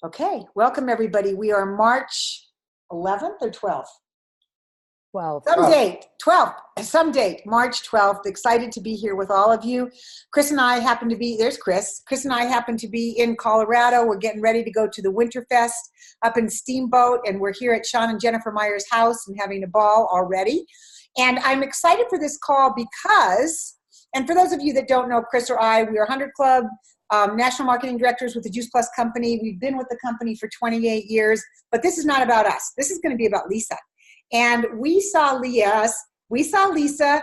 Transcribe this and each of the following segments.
Okay, welcome everybody. We are March 11th or 12th? 12th. Some date, 12th, some date, March 12th. Excited to be here with all of you. Chris and I happen to be, there's Chris. Chris and I happen to be in Colorado. We're getting ready to go to the Winterfest up in Steamboat, and we're here at Sean and Jennifer Meyer's house and having a ball already. And I'm excited for this call because, and for those of you that don't know Chris or I, we are 100 Club national marketing directors with the Juice Plus company. We've been with the company for 28 years, but this is not about us. This is going to be about Lisa. And we saw Lisa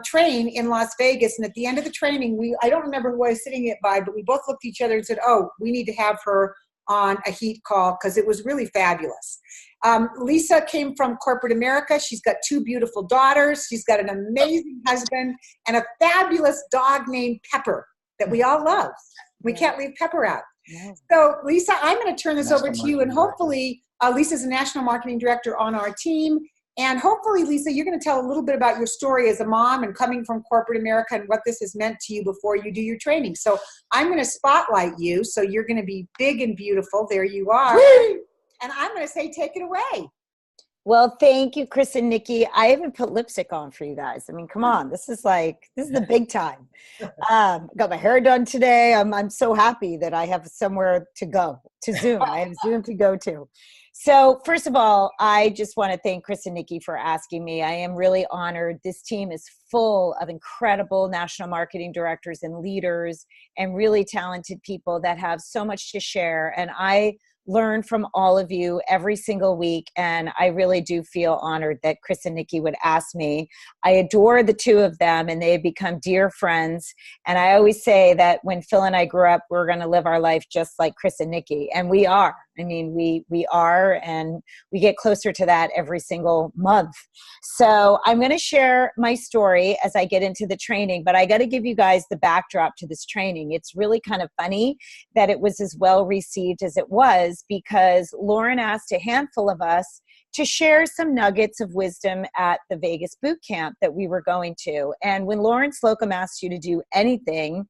train in Las Vegas. And at the end of the training, I don't remember who I was sitting it by, but we both looked at each other and said, oh, we need to have her on a heat call because it was really fabulous. Lisa came from corporate America. She's got 2 beautiful daughters. She's got an amazing husband and a fabulous dog named Pepper that we all love. We can't leave Pepper out. Yeah. So Lisa, I'm going to turn this over to you, and hopefully Lisa's a national marketing director on our team. And hopefully, Lisa, you're going to tell a little bit about your story as a mom and coming from corporate America and what this has meant to you before you do your training. So I'm going to spotlight you. So you're going to be big and beautiful. There you are. Whee! And I'm going to say, take it away. Well, thank you, Chris and Nikki. I even put lipstick on for you guys. I mean, come on. This is the big time. Got my hair done today. I'm so happy that I have somewhere to go, to Zoom. I have Zoom to go to. So first of all, I just want to thank Chris and Nikki for asking me. I am really honored. This team is full of incredible national marketing directors and leaders and really talented people that have so much to share. And I learn from all of you every single week, and I really do feel honored that Chris and Nikki would ask me. I adore the 2 of them, and they have become dear friends. And I always say that when Phil and I grew up, we're going to live our life just like Chris and Nikki, and we are. I mean, we are, and we get closer to that every single month. So I'm going to share my story as I get into the training, but I got to give you guys the backdrop to this training. It's really kind of funny that it was as well received as it was, because Lauren asked a handful of us to share some nuggets of wisdom at the Vegas boot camp that we were going to. And when Lauren Slocum asks you to do anything,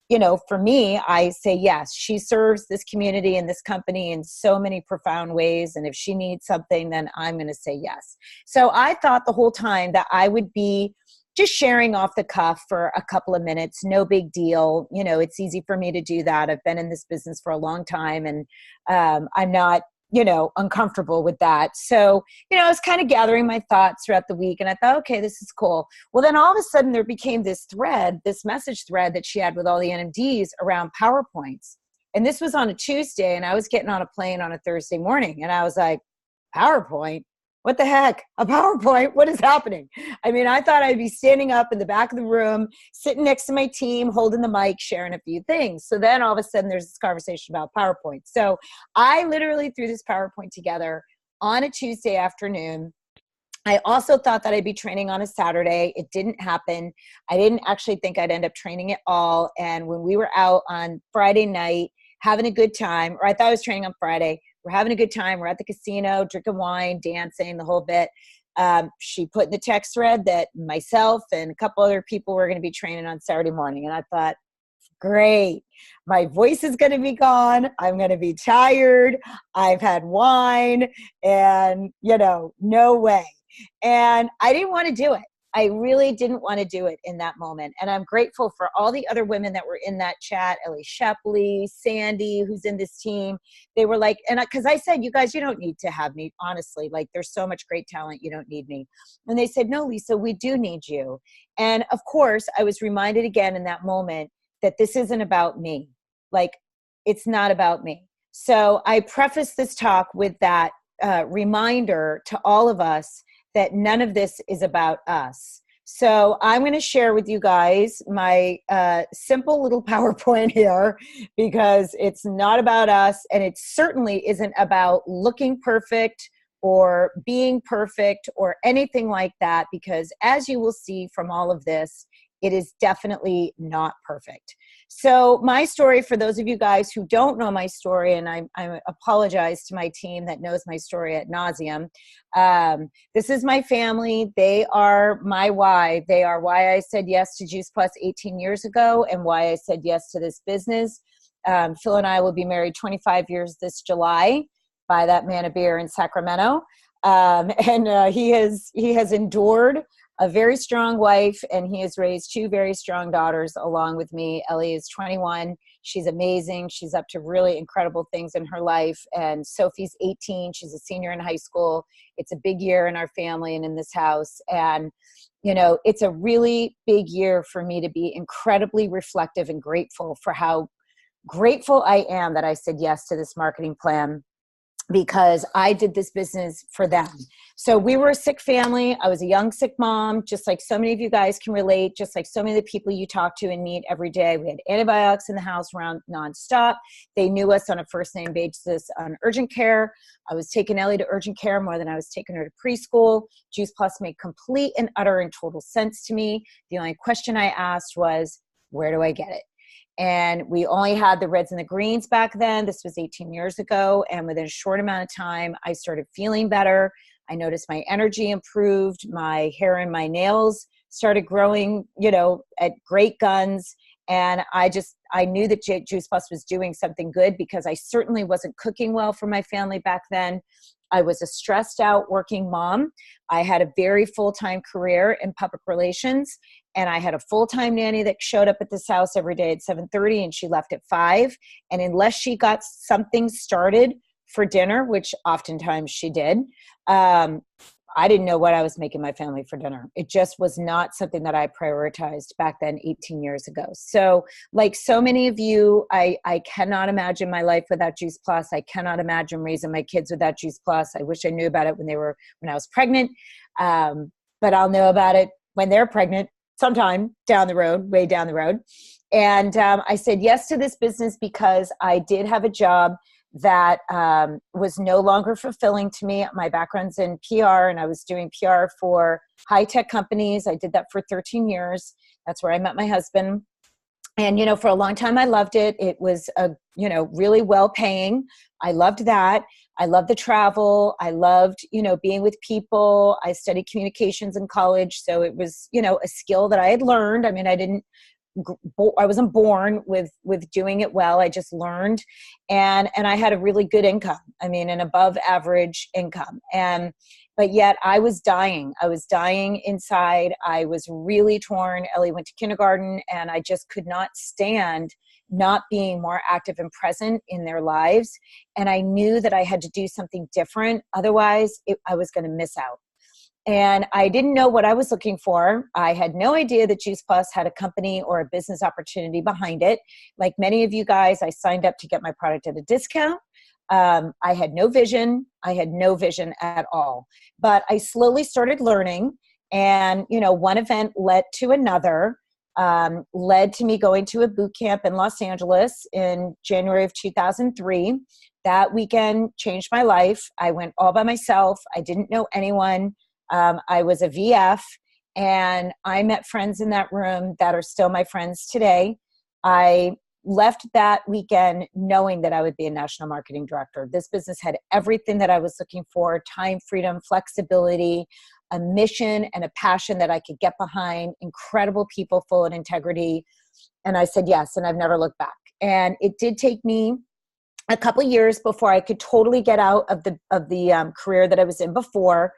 you know, for me, I say yes. She serves this community and this company in so many profound ways. And if she needs something, then I'm going to say yes. So I thought the whole time that I would be just sharing off the cuff for a couple of minutes. No big deal. You know, it's easy for me to do that. I've been in this business for a long time, and I'm not, you know, uncomfortable with that. So, you know, I was kind of gathering my thoughts throughout the week, and I thought, okay, this is cool. Well, then all of a sudden there became this thread, this message thread that she had with all the NMDs around PowerPoints. And this was on a Tuesday, and I was getting on a plane on a Thursday morning, and I was like, PowerPoint? What the heck? A PowerPoint? What is happening? I mean, I thought I'd be standing up in the back of the room, sitting next to my team, holding the mic, sharing a few things. So then all of a sudden there's this conversation about PowerPoint. So I literally threw this PowerPoint together on a Tuesday afternoon. I also thought that I'd be training on a Saturday. It didn't happen. I didn't actually think I'd end up training at all. And when we were out on Friday night, having a good time, or I thought I was training on Friday, we're having a good time. We're at the casino, drinking wine, dancing, the whole bit. She put in the text thread that myself and a couple other people were going to be training on Saturday morning. And I thought, great. My voice is going to be gone. I'm going to be tired. I've had wine and, you know, no way. And I didn't want to do it. I really didn't want to do it in that moment. And I'm grateful for all the other women that were in that chat, Ellie Shepley, Sandy, who's in this team. They were like, and because I said, you guys, you don't need to have me, honestly. Like, there's so much great talent. You don't need me. And they said, no, Lisa, we do need you. And of course, I was reminded again in that moment that this isn't about me. Like, it's not about me. So I prefaced this talk with that reminder to all of us that none of this is about us. So I'm going to share with you guys my simple little PowerPoint here, because it's not about us, and it certainly isn't about looking perfect or being perfect or anything like that, because as you will see from all of this, it is definitely not perfect. So my story, for those of you guys who don't know my story, and I apologize to my team that knows my story ad nauseum. This is my family. They are my why. They are why I said yes to Juice Plus 18 years ago and why I said yes to this business. Phil and I will be married 25 years this July by that man of beer in Sacramento. He has endured a very strong wife, and he has raised two very strong daughters along with me. Ellie is 21. She's amazing. She's up to really incredible things in her life. And Sophie's 18. She's a senior in high school. It's a big year in our family and in this house. And, you know, it's a really big year for me to be incredibly reflective and grateful for how grateful I am that I said yes to this marketing plan, because I did this business for them. So we were a sick family. I was a young sick mom, just like so many of you guys can relate, just like so many of the people you talk to and meet every day. We had antibiotics in the house around nonstop. They knew us on a first name basis on urgent care. I was taking Ellie to urgent care more than I was taking her to preschool. Juice Plus made complete and utter and total sense to me. The only question I asked was, where do I get it? And we only had the reds and the greens back then. This was 18 years ago. And within a short amount of time, I started feeling better. I noticed my energy improved. My hair and my nails started growing, you know, at great guns. And I knew that Juice Plus was doing something good, because I certainly wasn't cooking well for my family back then. I was a stressed out working mom. I had a very full-time career in public relations, and I had a full-time nanny that showed up at this house every day at 7:30, and she left at 5. And unless she got something started for dinner, which oftentimes she did, I didn't know what I was making my family for dinner. It just was not something that I prioritized back then 18 years ago. So like so many of you, I cannot imagine my life without Juice Plus. I cannot imagine raising my kids without Juice Plus. I wish I knew about it when I was pregnant. But I'll know about it when they're pregnant sometime down the road, way down the road. And I said yes to this business because I did have a job that was no longer fulfilling to me. My background's in PR, and I was doing PR for high-tech companies. I did that for 13 years. That's where I met my husband. And, you know, for a long time, I loved it. It was, really well-paying. I loved that. I loved the travel. I loved, being with people. I studied communications in college. So it was, a skill that I had learned. I mean, I wasn't born with doing it well. I just learned, and I had a really good income. I mean, an above average income. But yet I was dying. I was dying inside. I was really torn. Ellie went to kindergarten, and I just could not stand not being more active and present in their lives. And I knew that I had to do something different. Otherwise, I was going to miss out. And I didn't know what I was looking for. I had no idea that Juice Plus had a company or a business opportunity behind it. Like many of you guys, I signed up to get my product at a discount. I had no vision. I had no vision at all. But I slowly started learning. And, one event led to another, led to me going to a boot camp in Los Angeles in January of 2003. That weekend changed my life. I went all by myself. I didn't know anyone. I was a VF, and I met friends in that room that are still my friends today. I left that weekend knowing that I would be a national marketing director. This business had everything that I was looking for: time, freedom, flexibility, a mission, and a passion that I could get behind, incredible people full of integrity. And I said yes, and I've never looked back. And it did take me a couple years before I could totally get out of the career that I was in before.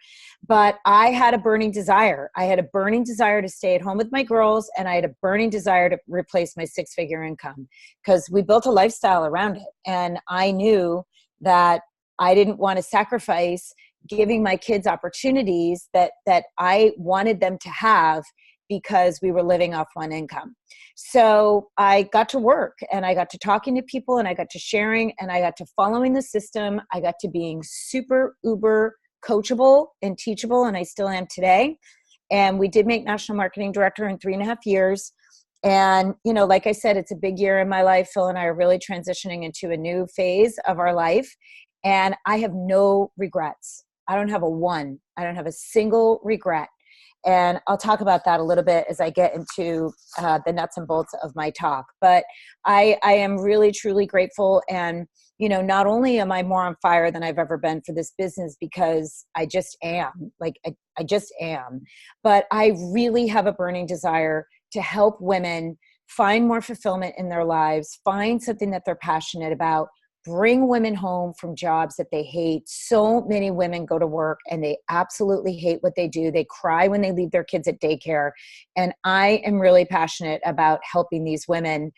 But I had a burning desire. I had a burning desire to stay at home with my girls, and I had a burning desire to replace my 6-figure income, because we built a lifestyle around it. And I knew that I didn't want to sacrifice giving my kids opportunities that I wanted them to have, because we were living off one income. So I got to work, and I got to talking to people, and I got to sharing, and I got to following the system. I got to being super uber coachable and teachable, and I still am today. And we did make national marketing director in 3.5 years. And, like I said, it's a big year in my life. Phil and I are really transitioning into a new phase of our life. And I have no regrets. I don't have a single regret. And I'll talk about that a little bit as I get into the nuts and bolts of my talk. But I am really, truly grateful. And, not only am I more on fire than I've ever been for this business, because I just am, I just am, but I really have a burning desire to help women find more fulfillment in their lives, find something that they're passionate about, bring women home from jobs that they hate. So many women go to work and they absolutely hate what they do. They cry when they leave their kids at daycare. And I am really passionate about helping these women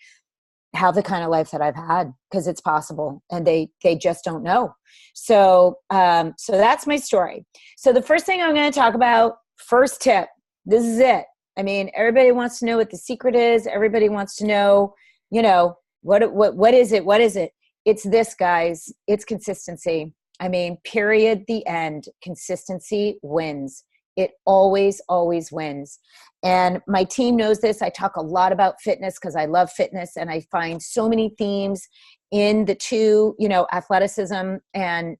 have the kind of life that I've had, because it's possible and they just don't know. So, so that's my story. So the first thing I'm going to talk about, first tip, this is it. I mean, everybody wants to know what the secret is. Everybody wants to know, you know, what is it? What is it? It's this, guys. It's consistency. I mean, period, the end. Consistency wins. It always, always wins. And my team knows this. I talk a lot about fitness because I love fitness, and I find so many themes in the two, you know, athleticism and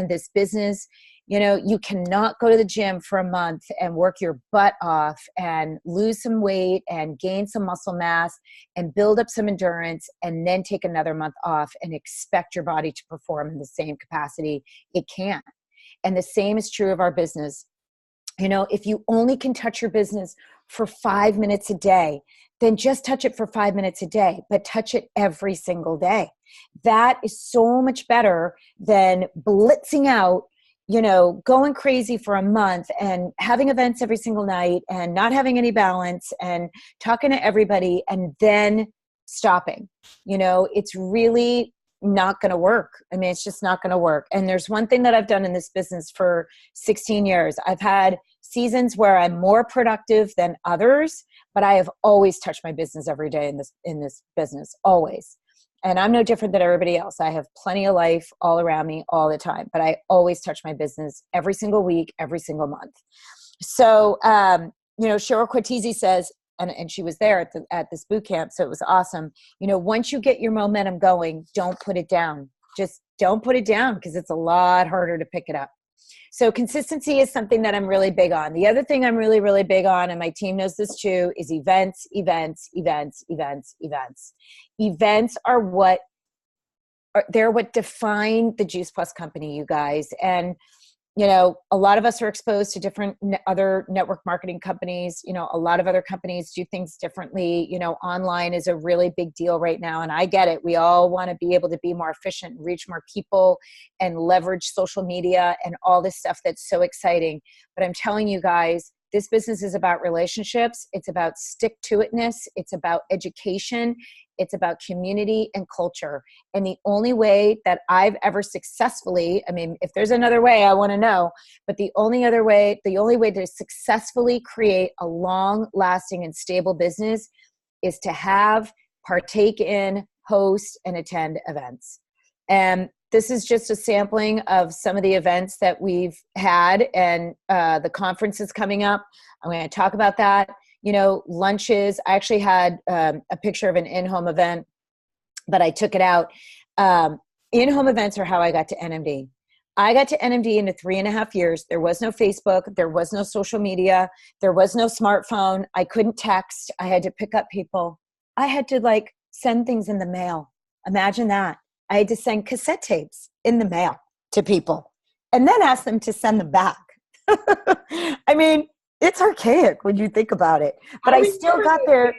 this business. You know, you cannot go to the gym for a month and work your butt off and lose some weight and gain some muscle mass and build up some endurance and then take another month off and expect your body to perform in the same capacity. It can't. And the same is true of our business. You know, if you only can touch your business for 5 minutes a day, then just touch it for 5 minutes a day, but touch it every single day. That is so much better than blitzing out, you know, going crazy for a month and having events every single night and not having any balance and talking to everybody and then stopping. You know, it's really not going to work. I mean, it's just not going to work. And there's one thing that I've done in this business for 16 years. I've had seasons where I'm more productive than others, but I have always touched my business every day in this business, always. And I'm no different than everybody else. I have plenty of life all around me all the time, but I always touch my business every single week, every single month. So, you know, Cheryl Cortese says, and she was there at this boot camp, so it was awesome. You know, once you get your momentum going, don't put it down. Just don't put it down, because it's a lot harder to pick it up. So consistency is something that I'm really big on. The other thing I'm really, really big on, and my team knows this too, is events, events, events, events, events. Events are what define the Juice Plus company, you guys. And, you know, a lot of us are exposed to different other network marketing companies. You know, a lot of other companies do things differently. You know, online is a really big deal right now. And I get it. We all want to be able to be more efficient, reach more people, and leverage social media and all this stuff that's so exciting. But I'm telling you guys, this business is about relationships. It's about stick-to-itness. It's about education. It's about community and culture. And the only way that I've ever successfully, I mean, if there's another way, I want to know, but the only way to successfully create a long-lasting and stable business is to partake in, host, and attend events. And this is just a sampling of some of the events that we've had, and the conference is coming up. I'm going to talk about that. You know, lunches. I actually had a picture of an in-home event, but I took it out. In-home events are how I got to NMD. I got to NMD in 3.5 years. There was no Facebook. There was no social media. There was no smartphone. I couldn't text. I had to pick up people. I had to send things in the mail. Imagine that. I had to send cassette tapes in the mail to people and then ask them to send them back. I mean, it's archaic when you think about it, but I still got there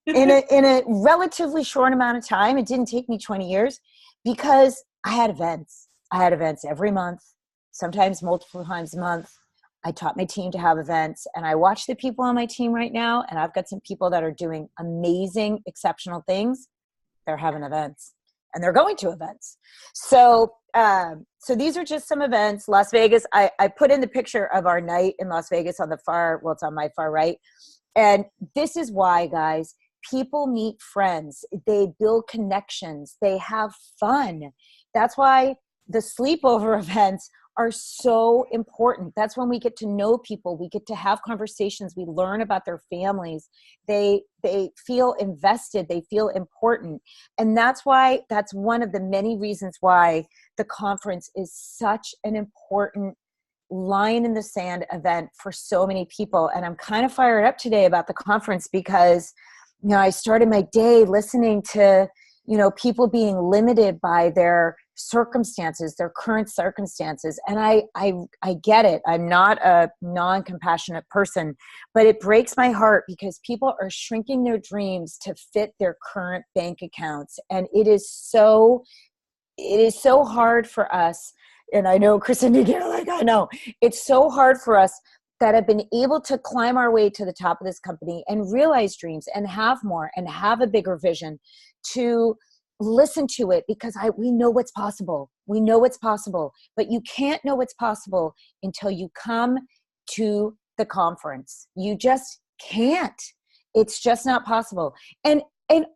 in a relatively short amount of time. It didn't take me 20 years because I had events. I had events every month, sometimes multiple times a month. I taught my team to have events, and I watch the people on my team right now, and I've got some people that are doing amazing, exceptional things. They're having events, and they're going to events. So, so these are just some events. Las Vegas, I put in the picture of our night in Las Vegas on it's on my far right. And this is why, guys, people meet friends. They build connections. They have fun. That's why the sleepover events are so important. That's when we get to know people. We get to have conversations. We learn about their families. They feel invested. They feel important. And that's one of the many reasons why the conference is such an important line in the sand event for so many people. And I'm kind of fired up today about the conference because, you know, I started my day listening to people being limited by their circumstances, their current circumstances. And I get it. I'm not a non-compassionate person, but it breaks my heart because people are shrinking their dreams to fit their current bank accounts. And it is so hard for us. And I know Chris and Nikki are like, I know it's so hard for us that have been able to climb our way to the top of this company and realize dreams and have more and have a bigger vision, to listen to it, because we know what's possible. We know what's possible, but you can't know what's possible until you come to the conference. You just can't. It's just not possible. And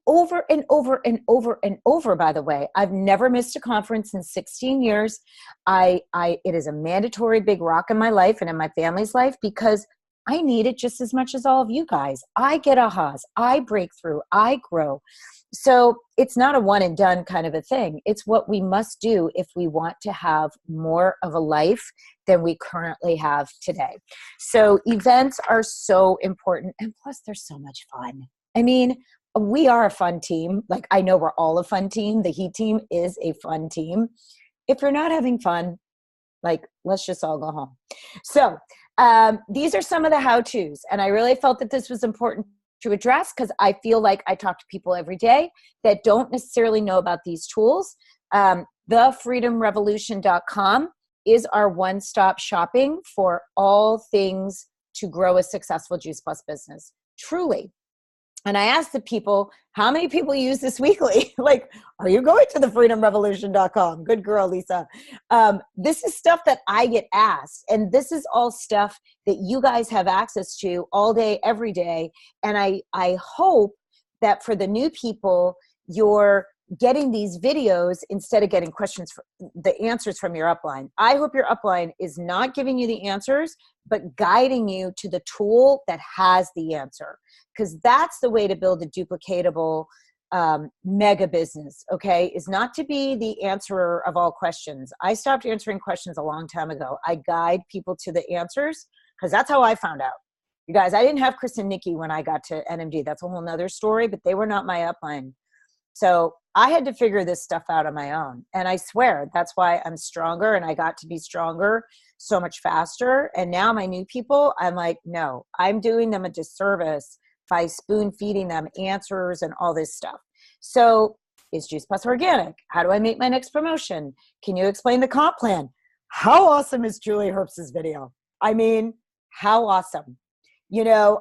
over and over and over and over, by the way, I've never missed a conference in 16 years. It is a mandatory big rock in my life and in my family's life, because I need it just as much as all of you guys. I get ahas, I break through, I grow. So it's not a one and done kind of a thing. It's what we must do if we want to have more of a life than we currently have today. So events are so important. And plus they're so much fun. I mean, we are a fun team. Like, I know we're all a fun team. The Heat team is a fun team. If you're not having fun, like, let's just all go home. So these are some of the how-tos. And I really felt that this was important to address, because I feel like I talk to people every day that don't necessarily know about these tools. TheFreedomRevolution.com is our one-stop shopping for all things to grow a successful Juice Plus business. Truly. And I asked the people, how many people use this weekly? Like, are you going to thefreedomrevolution.com? Good girl, Lisa. This is stuff that I get asked. And this is all stuff that you guys have access to all day, every day. And I hope that for the new people, you're getting these videos instead of getting the answers from your upline. I hope your upline is not giving you the answers, but guiding you to the tool that has the answer. Because that's the way to build a duplicatable mega business, okay? Is not to be the answerer of all questions. I stopped answering questions a long time ago. I guide people to the answers, because that's how I found out. You guys, I didn't have Chris and Nikki when I got to NMD. That's a whole nother story, but they were not my upline. So I had to figure this stuff out on my own. And I swear, that's why I'm stronger, and I got to be stronger so much faster. And now my new people, I'm like, no, I'm doing them a disservice by spoon feeding them answers and all this stuff. So is Juice Plus organic? How do I make my next promotion? Can you explain the comp plan? How awesome is Julie Herbst's video? I mean, how awesome.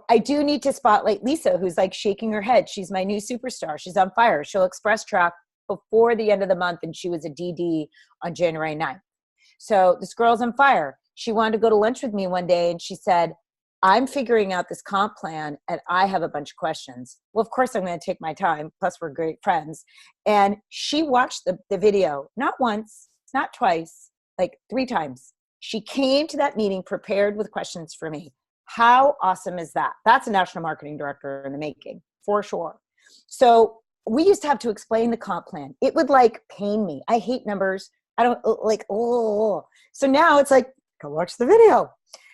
I do need to spotlight Lisa, who's like shaking her head. She's my new superstar. She's on fire. She'll express track before the end of the month, and she was a DD on January 9th. So this girl's on fire. She wanted to go to lunch with me one day, and she said, I'm figuring out this comp plan, and I have a bunch of questions. Well, of course, I'm going to take my time. Plus, we're great friends. And she watched the video, not once, not twice, like 3 times. She came to that meeting prepared with questions for me. How awesome is that? That's a national marketing director in the making, for sure. So we used to have to explain the comp plan. It would like pain me. I hate numbers. I don't like, oh. So now it's like, go watch the video.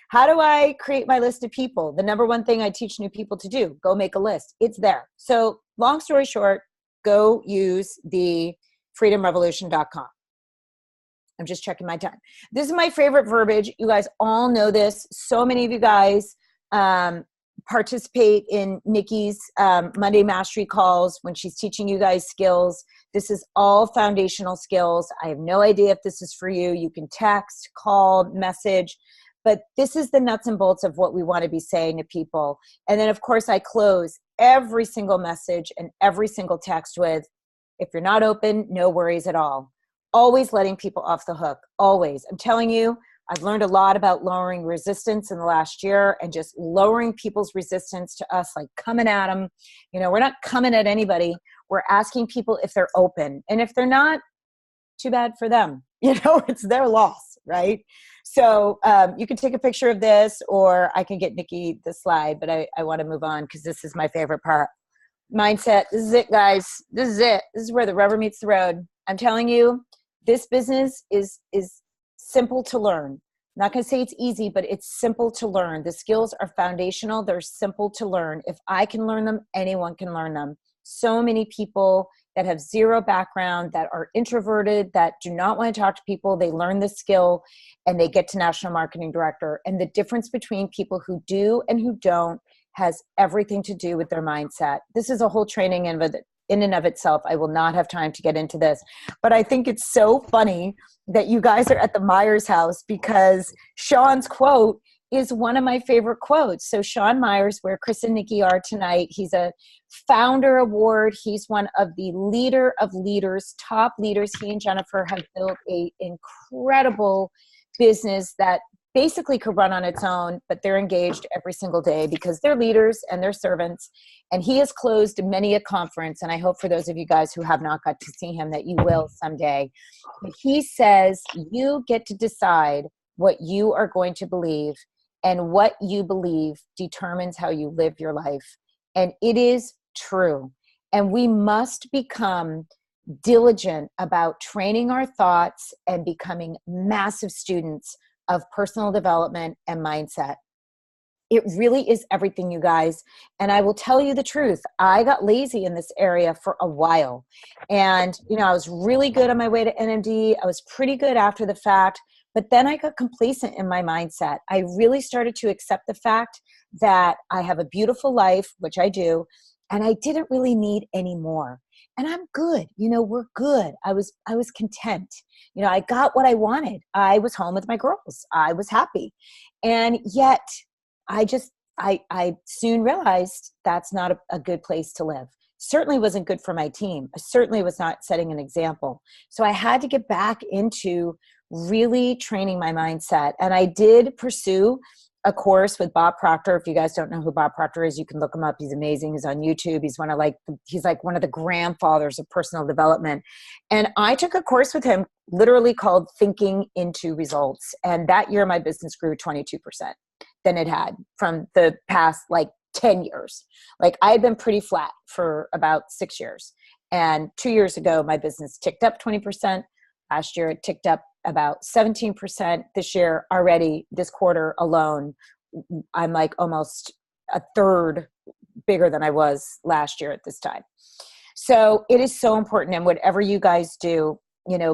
How do I create my list of people? The number one thing I teach new people to do, go make a list. It's there. So long story short, go use the freedomrevolution.com. I'm just checking my time. This is my favorite verbiage. You guys all know this. So many of you guys participate in Nikki's Monday Mastery calls when she's teaching you guys skills. This is all foundational skills. I have no idea if this is for you. You can text, call, message, but this is the nuts and bolts of what we want to be saying to people. And then, of course, I close every single message and every single text with, if you're not open, no worries at all. Always letting people off the hook, always. I'm telling you, I've learned a lot about lowering resistance in the last year and just lowering people's resistance to us, like coming at them. We're not coming at anybody. We're asking people if they're open. And if they're not, too bad for them. It's their loss, right? So you can take a picture of this, or I can get Nikki the slide, but I want to move on because this is my favorite part. Mindset. This is it, guys. This is it. This is where the rubber meets the road. I'm telling you, this business is simple to learn. I'm not going to say it's easy, but it's simple to learn. The skills are foundational. They're simple to learn. If I can learn them, anyone can learn them. So many people that have zero background, that are introverted, that do not want to talk to people. They learn the skill and they get to national marketing director. And the difference between people who do and who don't has everything to do with their mindset. This is a whole training in and of itself. I will not have time to get into this, but I think it's so funny that you guys are at the Myers house, because Sean's quote is one of my favorite quotes. So Sean Myers, where Chris and Nikki are tonight, he's a founder award. He's one of the leader of leaders, top leaders. He and Jennifer have built a incredible business that basically could run on its own, but they're engaged every single day because they're leaders and they're servants. And he has closed many a conference. And I hope for those of you guys who have not got to see him that you will someday. But he says, you get to decide what you are going to believe, and what you believe determines how you live your life. And it is true. And we must become diligent about training our thoughts and becoming massive students of personal development and mindset. It really is everything, you guys. And I will tell you the truth. I got lazy in this area for a while. And, I was really good on my way to NMD. I was pretty good after the fact, but then I got complacent in my mindset. I really started to accept the fact that I have a beautiful life, which I do, and I didn't really need any more. And I'm good. We're good. I was content. I got what I wanted. I was home with my girls. I was happy. And yet I soon realized that's not a good place to live. Certainly wasn't good for my team. I certainly was not setting an example. So I had to get back into really training my mindset. And I did pursue a course with Bob Proctor. If you guys don't know who Bob Proctor is, you can look him up. He's amazing. He's on YouTube. He's like one of the grandfathers of personal development. And I took a course with him literally called Thinking into Results. And that year my business grew 22% than it had from the past 10 years. I had been pretty flat for about 6 years. And 2 years ago, my business ticked up 20%. Last year, it ticked up about 17%. This year already, this quarter alone, I'm almost a third bigger than I was last year at this time. So it is so important. And whatever you guys do,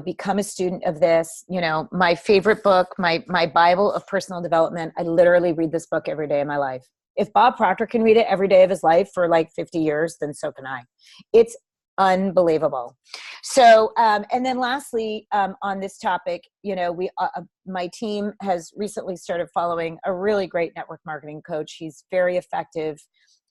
become a student of this. My favorite book, my Bible of personal development, I literally read this book every day of my life. If Bob Proctor can read it every day of his life for 50 years, then so can I. It's unbelievable. So, and then lastly, on this topic, my team has recently started following a really great network marketing coach. He's very effective.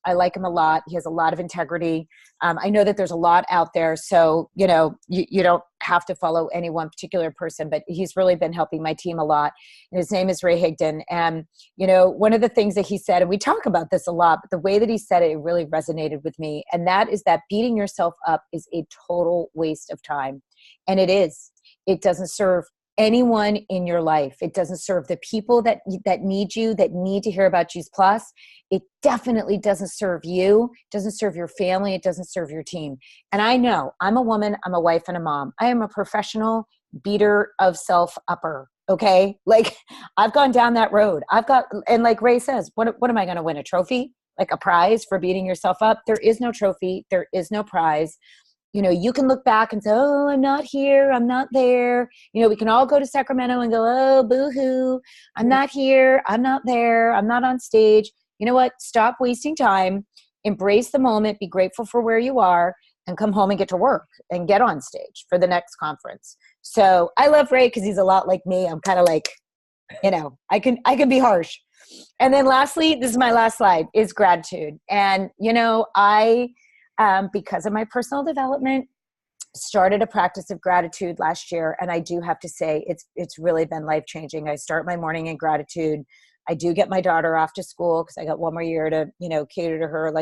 I like him a lot. He has a lot of integrity. I know that there's a lot out there, so you don't have to follow any one particular person, but he's really been helping my team a lot. And his name is Ray Higdon. And one of the things that he said, and we talk about this a lot, but the way that he said it really resonated with me. And that is that beating yourself up is a total waste of time. And it is. It doesn't serve anyone in your life. It doesn't serve the people that need you, that need to hear about Juice Plus. It definitely doesn't serve you. It doesn't serve your family. It doesn't serve your team. And I know I'm a woman, I'm a wife and a mom. I am a professional beater of self upper. Okay. I've gone down that road. And like Ray says, what am I going to win? A trophy? A prize for beating yourself up? There is no trophy. There is no prize. You can look back and say, oh, I'm not here. I'm not there. We can all go to Sacramento and go, oh, boo-hoo. I'm not here. I'm not there. I'm not on stage. You know what? Stop wasting time. Embrace the moment. Be grateful for where you are and come home and get to work and get on stage for the next conference. So I love Ray because he's a lot like me. I'm kind of I can be harsh. And then lastly, this is my last slide, is gratitude. And, I because of my personal development, started a practice of gratitude last year. And I do have to say, it's really been life-changing. I start my morning in gratitude. I do get my daughter off to school because I got one more year to, cater to her I'm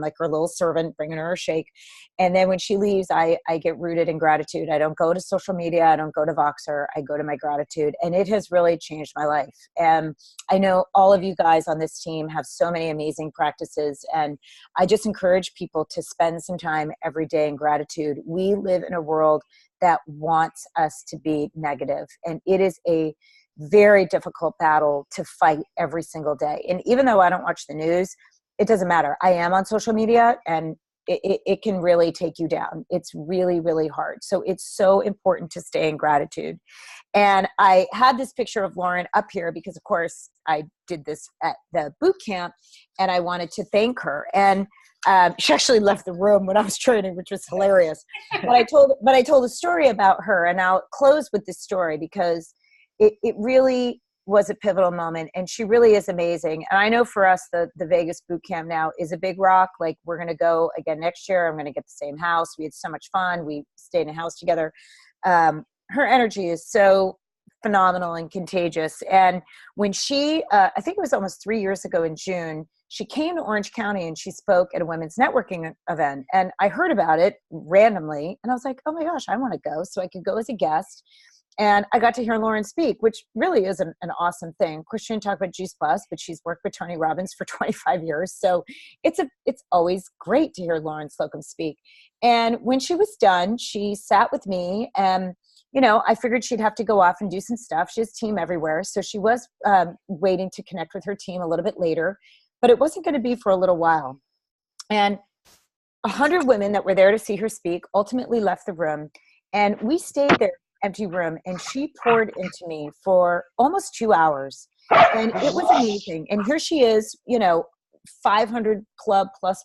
like her little servant, bringing her a shake. And then when she leaves, I get rooted in gratitude. I don't go to social media. I don't go to Voxer. I go to my gratitude. And it has really changed my life. And I know all of you guys on this team have so many amazing practices. And I just encourage people to spend some time every day in gratitude. We live in a world that wants us to be negative. And it is a very difficult battle to fight every single day. And even though I don't watch the news, it doesn't matter. I am on social media, and it can really take you down. It's really, really hard. So it's so important to stay in gratitude. And I had this picture of Lauren up here because, of course, I did this at the boot camp and I wanted to thank her. And she actually left the room when I was training, which was hilarious. But I told a story about her, and I'll close with this story because it really was a pivotal moment, and she really is amazing. And I know for us, the Vegas boot camp now is a big rock. Like, we're going to go again next year. I'm going to get the same house. We had so much fun. We stayed in a house together. Her energy is so phenomenal and contagious. And when she, I think it was almost 3 years ago in June, she came to Orange County and she spoke at a women's networking event. And I heard about it randomly. And I was like, oh my gosh, I want to go. So I could go as a guest. And I got to hear Lauren speak, which really is an awesome thing. Of course, she didn't talk about Juice Plus, but she's worked with Tony Robbins for 25 years. So it's always great to hear Lauren Slocum speak. And when she was done, she sat with me and, you know, I figured she'd have to go off and do some stuff. She has a team everywhere. So she was waiting to connect with her team a little bit later, but it wasn't going to be for a little while. And 100 women that were there to see her speak ultimately left the room. And we stayed there, empty room, and she poured into me for almost 2 hours. And it was amazing. And here she is, you know, 500 club plus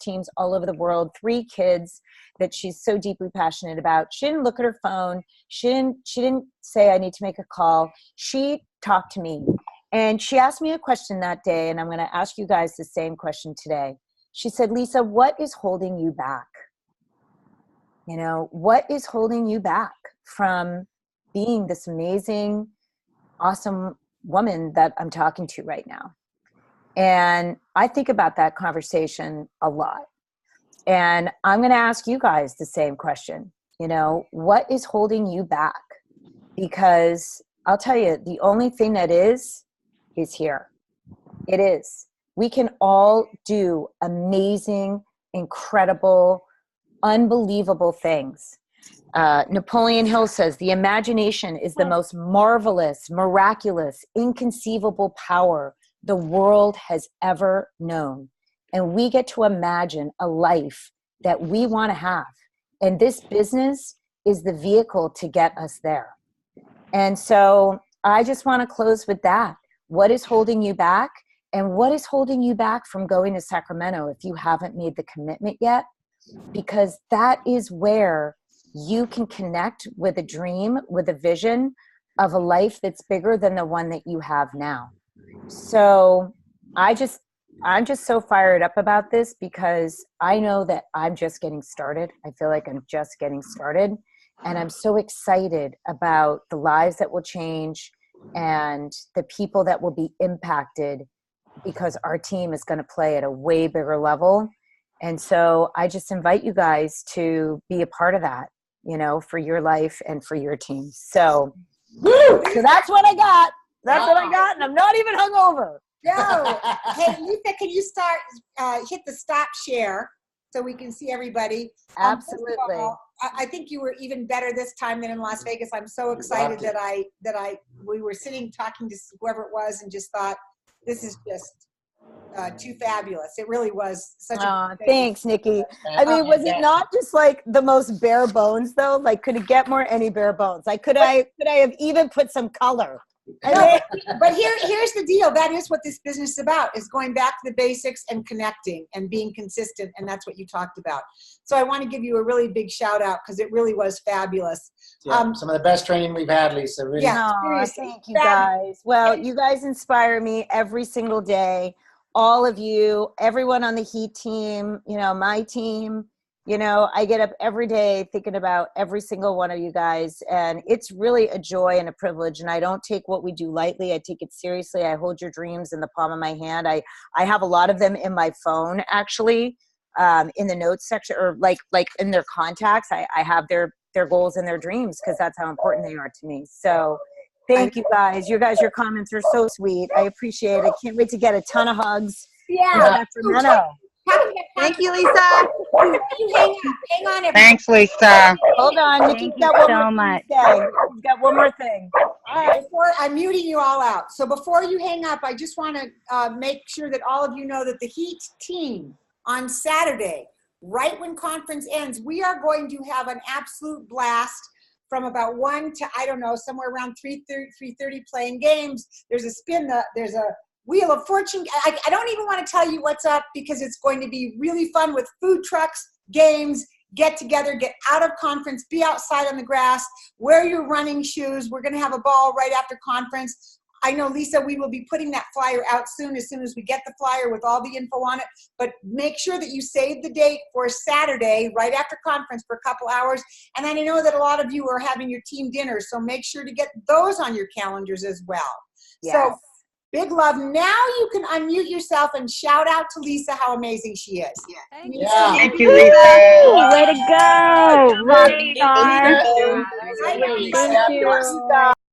teams all over the world, 3 kids that she's so deeply passionate about. She didn't look at her phone. She didn't say, I need to make a call. She talked to me. And she asked me a question that day, and I'm going to ask you guys the same question today. She said, Lisa, what is holding you back? You know, what is holding you back from being this amazing, awesome woman that I'm talking to right now? And I think about that conversation a lot. And I'm going to ask you guys the same question. You know, what is holding you back? Because I'll tell you, the only thing that is here. It is. We can all do amazing, incredible, unbelievable things. Napoleon Hill says, the imagination is the most marvelous, miraculous, inconceivable power the world has ever known. And we get to imagine a life that we want to have. And this business is the vehicle to get us there. And so I just want to close with that. What is holding you back? And what is holding you back from going to Sacramento if you haven't made the commitment yet? Because that is where you can connect with a dream, with a vision of a life that's bigger than the one that you have now. So I'm just so fired up about this because I know that I'm just getting started. I feel like I'm just getting started. And I'm so excited about the lives that will change and the people that will be impacted because our team is going to play at a way bigger level. And so I just invite you guys to be a part of that, you know, for your life and for your team. So that's what I got. That's what I got. And I'm not even hungover. No. Hey, Lisa, can you start, hit the stop share so we can see everybody? Absolutely. I think you were even better this time than in Las Vegas. I'm so excited that we were sitting talking to whoever it was and just thought, this is just too fabulous. It really was such a thanks, Nikki. I mean, was it not just like the most bare bones though? Like, could it get more any bare bones? Like, could I have even put some color? No, but here's the deal. That is what this business is about, is going back to the basics and connecting and being consistent. And that's what you talked about. So I want to give you a really big shout out because it really was fabulous. Yeah, some of the best training we've had, Lisa. Really. Yeah, thank you guys. Well, you guys inspire me every single day. All of you, everyone on the Heat team, you know, my team. You know, I get up every day thinking about every single one of you guys, and it's really a joy and a privilege, and I don't take what we do lightly. I take it seriously. I hold your dreams in the palm of my hand. I have a lot of them in my phone, actually, in the notes section, or like in their contacts. I have their goals and their dreams because that's how important they are to me. So thank you guys. Your comments are so sweet. I appreciate it. Can't wait to get a ton of hugs. Yeah. Thank you, Lisa. You hang on, everybody. Thanks, Lisa. Hold on, Nikki's got one more thing to say. She's got one more thing. All right, I'm muting you all out. So before you hang up, I just want to make sure that all of you know that the Heat team on Saturday right when conference ends, we are going to have an absolute blast from about 1 to, I don't know, somewhere around 3:30 playing games. There's a there's a Wheel of Fortune. I don't even want to tell you what's up because it's going to be really fun with food trucks, games, get together, get out of conference, be outside on the grass, wear your running shoes. We're going to have a ball right after conference. I know, Lisa, we will be putting that flyer out soon as we get the flyer with all the info on it. But make sure that you save the date for Saturday, right after conference, for a couple hours. And I know that a lot of you are having your team dinners, so make sure to get those on your calendars as well. Yes. So big love. Now you can unmute yourself and shout out to Lisa how amazing she is. Thank you. Thank Thank you, you, Lisa. Way to go! Rock star. Lisa. Thank you.